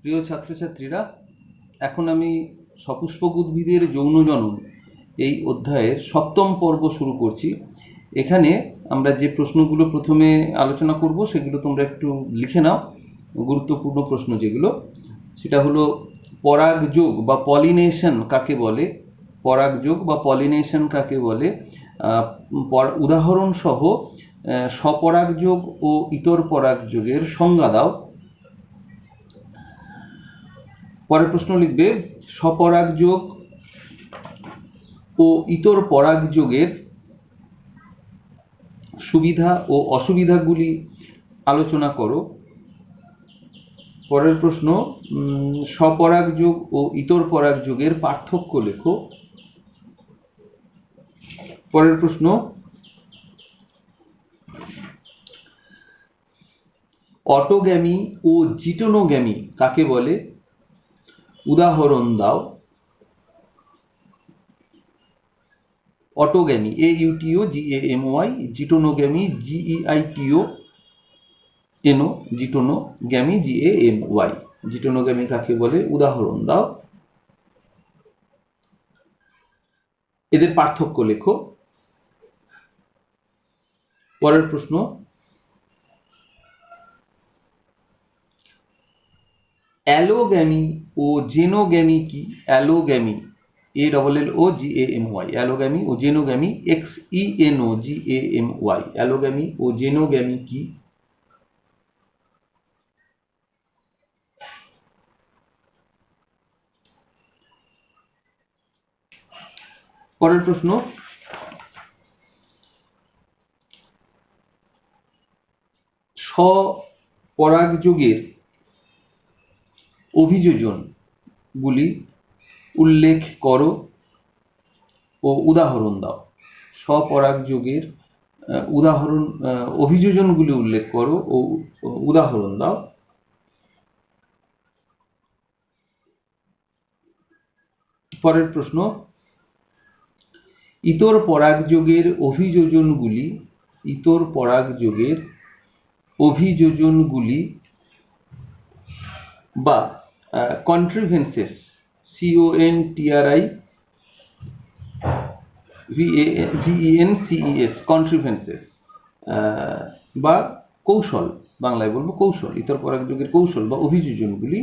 প্রিয় ছাত্রছাত্রীরা, এখন আমি সপুষ্পক উদ্ভিদের যৌন জনন এই অধ্যায়ের সপ্তম পর্ব শুরু করছি। এখানে আমরা যে প্রশ্নগুলো প্রথমে আলোচনা করব সেগুলো তোমরা একটু লিখে নাও। গুরুত্বপূর্ণ প্রশ্ন যেগুলো, সেটা হলো পরাগযোগ বা পলিনেশন কাকে বলে, পরাগযোগ বা পলিনেশন কাকে বলে, উদাহরণ সহ স্বপরাগযোগ ও ইতর পরাগযোগের সংজ্ঞা দাও। পরের প্রশ্ন লিখবে, স্বপরাগযোগ ও ইতর পরাগযোগের সুবিধা ও অসুবিধাগুলি আলোচনা করো। পরের প্রশ্ন, স্বপরাগযোগ ও ইতর পরাগযোগের পার্থক্য লেখো। পরের প্রশ্ন, অটোগ্যামি ও জিটোনোগ্যামি কাকে বলে, উদাহরণ দাও। Autogamy AUTO GAMY, জিটোনোগ্যামি GEITO NO, জিটোনোগ্যামি GAMY, জিটোনোগ্যামি কাকে বলে, উদাহরণ দাও। এদের পার্থক্য লেখো। পরের প্রশ্ন, অ্যালোগ্যামি ও জেনোগ্যামি কি? অ্যালোগ্যামি ALLOGAMY, অ্যালোগ্যামি ও জেনোগ্যামি XENOGAMY, অ্যালোগ্যামি ও জেনোগ্যামি কি? পরের প্রশ্ন, স্বপরাগযোগের অভিযোজনগুলি উল্লেখ করো ও উদাহরণ দাও। স্বপরাগযোগের অভিযোজনগুলি উল্লেখ করো ও উদাহরণ দাও। পরের প্রশ্ন, ইতর পরাগযোগের অভিযোজনগুলি বা কন্ট্রিভেন্সেস CONTRIVENCES কন্ট্রিভেন্সেস বা কৌশল, বাংলায় বলবো কৌশল, ইতর পরাগযোগের কৌশল বা অভিযোজনগুলি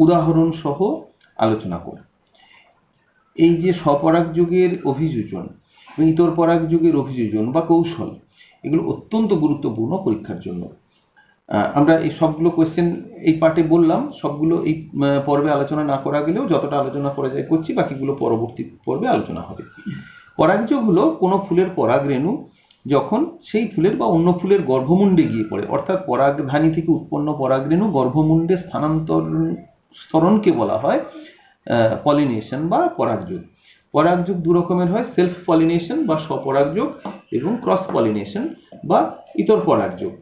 উদাহরণ সহ আলোচনা করো। এই যে স্বপরাগযোগের অভিযোজন এবং ইতর পরাগযোগের অভিযোজন বা কৌশল, এগুলো অত্যন্ত গুরুত্বপূর্ণ পরীক্ষার জন্য। আমরা এই সবগুলো কোয়েশ্চেন এই পার্টে বললাম, সবগুলো এই পর্বে আলোচনা না করা গেলেও যতটা আলোচনা করা যায় করছি, বাকিগুলো পরবর্তী পর্বে আলোচনা হবে। পরাগযোগ হলো কোনো ফুলের পরাগরেণু যখন সেই ফুলের বা অন্য ফুলের গর্ভমুণ্ডে গিয়ে পড়ে, অর্থাৎ পরাগধানী থেকে উৎপন্ন পরাগরেণু গর্ভমুণ্ডে স্থানান্তরণকে বলা হয় পলিনেশন বা পরাগযোগ। পরাগযোগ দু রকমের হয়, সেলফ পলিনেশন বা স্বপরাগযোগ এবং ক্রস পলিনেশন বা ইতর পরাগযোগ।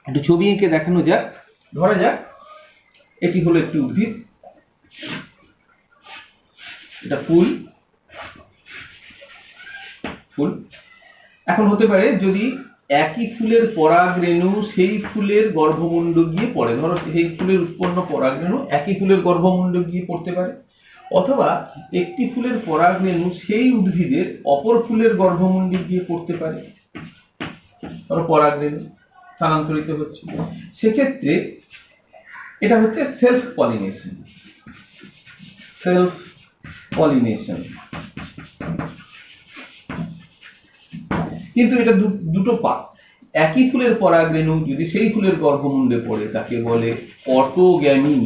একটু ছবি এঁকে দেখানো যাক। ধরা যাক এটি হলো একটি উদ্ভিদ, এটা ফুল। এখন হতে পারে যদি একই ফুলের পরাগরেণু সেই ফুলের গর্ভমুণ্ড গিয়ে পড়ে, ধরো সেই ফুলের উৎপন্ন পরাগরেণু একই ফুলের গর্ভমুণ্ড গিয়ে পড়তে পারে, অথবা একটি ফুলের পরাগরেণু সেই উদ্ভিদের অপর ফুলের গর্ভমুণ্ডে গিয়ে পড়তে পারে, ধরো পরাগরেণু স্থানান্তরিত হচ্ছে। সেক্ষেত্রে এটা হচ্ছে সেলফ পলিনেশন। কিন্তু এটা দুটো পার্ট। একই ফুলের পরাগরেণু যদি সেই ফুলের গর্ভমুণ্ডে পড়ে তাকে বলে অটোগ্যামি।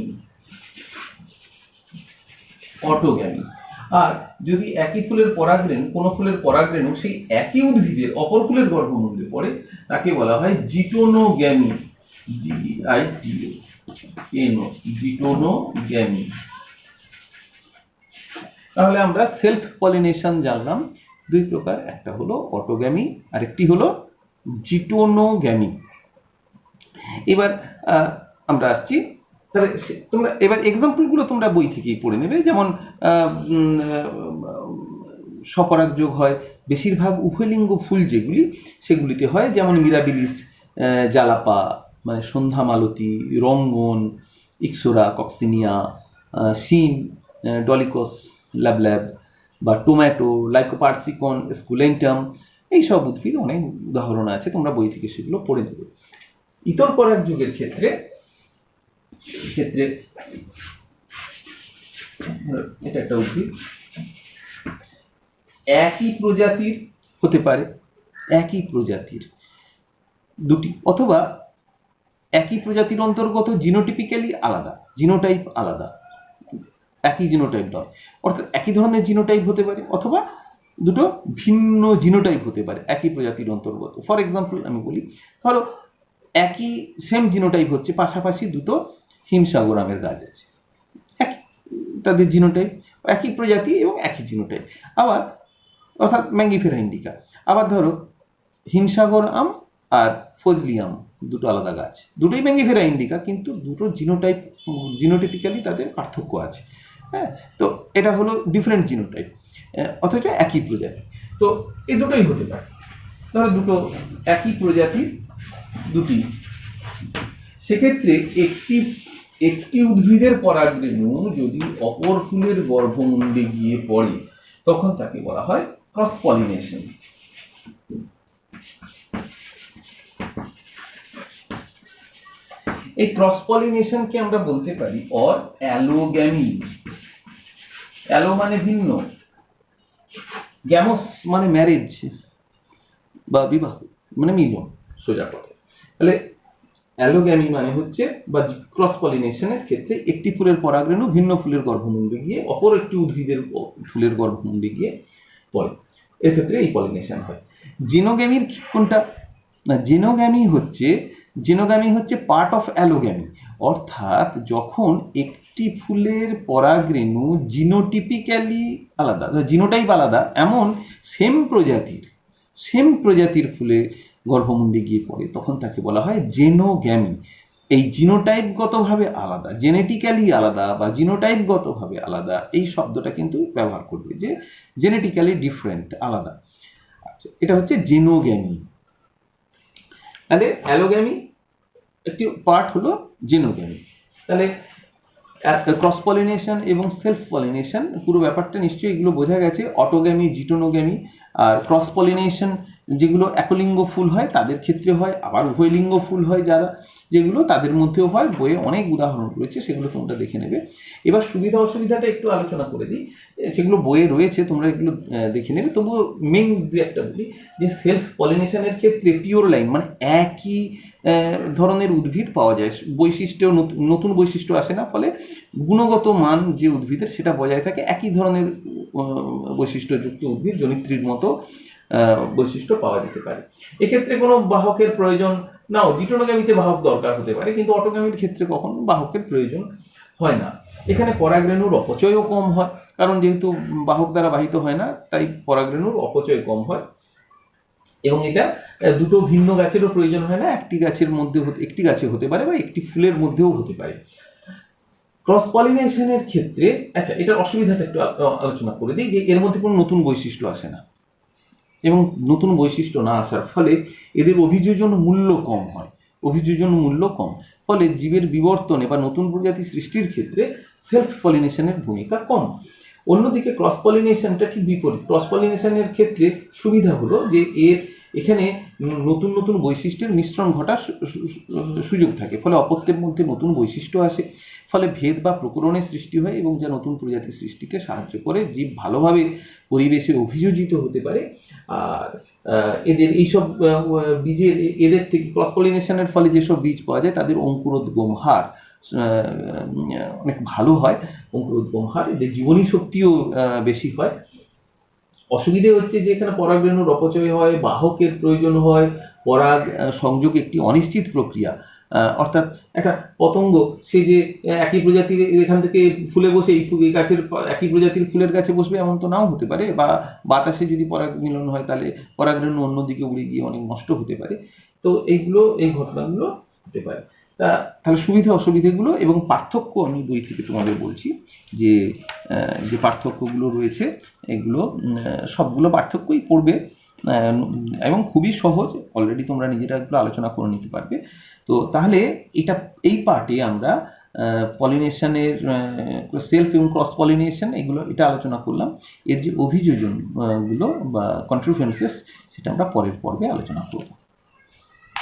আর যদি একই ফুলের পরাগরেণু, কোনো ফুলের পরাগরেণু সেই একই উদ্ভিদের অপর ফুলের গর্ভমুণ্ডে পড়ে তাকে বলা হয় জিটোনোগ্যামি। জিটোনোগ্যামি। তাহলে আমরা সেলফ পলিনেশন জানলাম দুই প্রকার, একটা হলো অটোগ্যামি আর একটি হলো জিটোনোগ্যামি। এবার আমরা আসছি, তাহলে তোমরা এবার এক্সাম্পলগুলো তোমরা বই থেকেই পড়ে নেবে। যেমন স্বপরাগযোগ হয় বেশিরভাগ উভয়লিঙ্গ ফুল যেগুলি, সেগুলিতে হয়, যেমন মিরাবিলিস, জালাপা মানে সন্ধ্যা মালতী, রঙ্গন ইক্সোরা, কক্সিনিয়া, শিম, ডলিকস ল্যাবল্যাব বা টোম্যাটো, লাইকোপার্সিকন, স্কুলেন্টাম, এইসব উদ্ভিদ অনেক উদাহরণ আছে, তোমরা বই থেকে সেগুলো পড়ে নেবে। ইতর পরাগ যুগের ক্ষেত্রে এটা একটা উদ্ভিদ, একই প্রজাতির হতে পারে, একই প্রজাতির দুটি, অথবা একই প্রজাতির অন্তর্গত জিনোটিপিক্যালি আলাদা, জিনোটাইপ আলাদা, একই জিনোটাইপ নয়, অর্থাৎ একই ধরনের জিনোটাইপ হতে পারে অথবা দুটো ভিন্ন জিনোটাইপ হতে পারে একই প্রজাতির অন্তর্গত। ফর এক্সাম্পল আমি বলি, ধরো একই সেম জিনোটাইপ হচ্ছে, পাশাপাশি দুটো হিমসাগর আমের গাছ আছে, একই তাদের জিনোটাইপ, একই প্রজাতি এবং একই জিনোটাইপ। আবার অর্থাৎ ম্যাঙ্গিফেরা ইন্ডিকা। আবার ধরো হিমসাগর আম আর ফজলি আম দুটো আলাদা গাছ, দুটোই ম্যাঙ্গিফেরা ইন্ডিকা, কিন্তু দুটো জিনোটাইপ, জিনোটিপিক্যালি তাদের পার্থক্য আছে। হ্যাঁ, তো এটা হলো ডিফারেন্ট জিনোটাইপ, অথচ একই প্রজাতি। তো এই দুটোই হতে পারে, ধরো দুটো একই প্রজাতির দুটি, সেক্ষেত্রে একটি উদ্ভিদের পরাগরেণু যদি অপর ফুলের গর্ভমুণ্ডে গিয়ে পড়ে তখন তাকে বলা হয় ক্রস পলিনেশন। এই ক্রস পলিনেশনকে আমরা বলতে পারি অর অ্যালোগ্যামি। অ্যালো মানে ভিন্ন, গ্যামোস মানে ম্যারেজ বা বিবাহ, মানে মিলন, সোজা কথা। তাহলে অ্যালোগ্যামি মানে হচ্ছে বা ক্রস পলিনেশনের ক্ষেত্রে একটি ফুলের পরাগরেণু ভিন্ন ফুলের গর্ভমুণ্ডে গিয়ে অপর একটি উদ্ভিদের ফুলের গর্ভমুণ্ডে গিয়ে পড়ে, এর ক্ষেত্রে এই পলিনেশন হয়। জিনোগ্যামির কোনটা না, জিনোগ্যামি হচ্ছে পার্ট অফ অ্যালোগ্যামি, অর্থাৎ যখন একটি ফুলের পরাগরেণু জিনোটিপিক্যালি আলাদা, জিনোটাইপ আলাদা, এমন সেম প্রজাতির ফুলে গর্ভমুণ্ডে গিয়ে পড়ে তখন তাকে বলা হয় জেনোগ্যামি। এই জিনোটাইপগতভাবে আলাদা, জেনেটিক্যালি আলাদা বা জিনোটাইপগতভাবে আলাদা, এই শব্দটা কিন্তু ব্যবহার করবে, যে জেনেটিক্যালি ডিফারেন্ট, আলাদা। আচ্ছা, এটা হচ্ছে জেনোগ্যামি। তাহলে অ্যালোগ্যামি একটি পার্ট হলো জেনোগ্যামি। তাহলে ক্রস পলিনেশন এবং সেলফ পলিনেশন পুরো ব্যাপারটা নিশ্চয়ই এগুলো বোঝা গেছে। অটোগ্যামি, জিটোনোগ্যামি আর ক্রস পলিনেশন যেগুলো একলিঙ্গ ফুল হয় তাদের ক্ষেত্রে হয়, আবার উভয়লিঙ্গ ফুল হয় যেগুলো তাদের মধ্যেও হয়। বইয়ে অনেক উদাহরণ রয়েছে, সেগুলো তোমরা দেখে নেবে। এবার সুবিধা অসুবিধাটা একটু আলোচনা করে দিই, সেগুলো বইয়ে রয়েছে, তোমরা এগুলো দেখে নেবে। তবুও মেইন দু একটা বলি, যে সেলফ পলিনেশনের ক্ষেত্রে পিওর লাইন মানে একই ধরনের উদ্ভিদ পাওয়া যায়, বৈশিষ্ট্য নতুন বৈশিষ্ট্য আসে না, ফলে গুণগত মান যে উদ্ভিদের সেটা বজায় থাকে, একই ধরনের বৈশিষ্ট্যযুক্ত উদ্ভিদ জনিত্রীর মতো বৈশিষ্ট্য পাওয়া যেতে পারে। এক্ষেত্রে কোনো বাহকের প্রয়োজন নাও, জিটোনোগ্যামিতে বাহক দরকার হতে পারে, কিন্তু অটোগ্যামির ক্ষেত্রে কখনো বাহকের প্রয়োজন হয় না। এখানে পরাগরেণুর অপচয়ও কম হয়, কারণ যেহেতু বাহক দ্বারা বাহিত হয় না, তাই পরাগরেণুর অপচয় কম হয়। এবং এটা দুটো ভিন্ন গাছেরও প্রয়োজন হয় না, একটি গাছে হতে পারে বা একটি ফুলের মধ্যেও হতে পারে। ক্রস পলিনেশনের ক্ষেত্রে, আচ্ছা, এটার অসুবিধাটা একটু আলোচনা করে দিই, যে এর মধ্যে কোনো নতুন বৈশিষ্ট্য আসে না, এবং নতুন বৈশিষ্ট্য না আসার ফলে এদের অভিযোজন মূল্য কম হয়, ফলে জীবের বিবর্তনে বা নতুন প্রজাতি সৃষ্টির ক্ষেত্রে সেলফ পলিনেশনের ভূমিকা কম। অন্যদিকে ক্রস পলিনেশনটা ঠিক বিপরীত। ক্রস পলিনেশনের ক্ষেত্রে সুবিধা হলো যে এখানে নতুন নতুন বৈশিষ্ট্যের মিশ্রণ ঘটার সুযোগ থাকে, ফলে অপত্যের মধ্যে নতুন বৈশিষ্ট্য আসে, ফলে ভেদ বা প্রকরণের সৃষ্টি হয়, এবং যা নতুন প্রজাতি সৃষ্টিতে সাহায্য করে। জীব ভালোভাবে পরিবেশে অভিযোজিত হতে পারে। আর এদের এইসব বীজের, এদের থেকে ক্রস পলিনেশনের ফলে যেসব বীজ পাওয়া যায় তাদের অঙ্কুরোদ্গম হার অনেক ভালো হয়, অঙ্কুরোদ্গম হার, এদের জীবনী শক্তিও বেশি হয়। অসুবিধে হচ্ছে যে এখানে পরাগরেণুর অপচয় হয়, বাহকের প্রয়োজন হয়, পরাগ সংযোগ একটি অনিশ্চিত প্রক্রিয়া। অর্থাৎ একটা পতঙ্গ সে যে একই প্রজাতির এখান থেকে ফুলে বসে এই গাছের একই প্রজাতির ফুলের গাছে বসবে এমন তো নাও হতে পারে, বা বাতাসে যদি পরাগ মিলন হয় তাহলে পরাগরেণু অন্যদিকে উড়ে গিয়ে অনেক নষ্ট হতে পারে। তো এই ঘটনাগুলো হতে পারে। তাহলে সুবিধা অসুবিধাগুলো এবং পার্থক্য আমি বই থেকে তোমাদের বলছি, যে যে পার্থক্যগুলো রয়েছে এগুলো সবগুলো পার্থক্যই পড়বে, এবং খুবই সহজ, অলরেডি তোমরা নিজেরা এগুলো আলোচনা করে নিতে পারবে। তো তাহলে এই পার্টে আমরা পলিনেশনের সেলফ এবং ক্রস পলিনেশন, এটা আলোচনা করলাম। এর যে অভিযোজন গুলো বা কন্ট্রিবিউশনসেস, সেটা আমরা পরের পর্বে আলোচনা করব।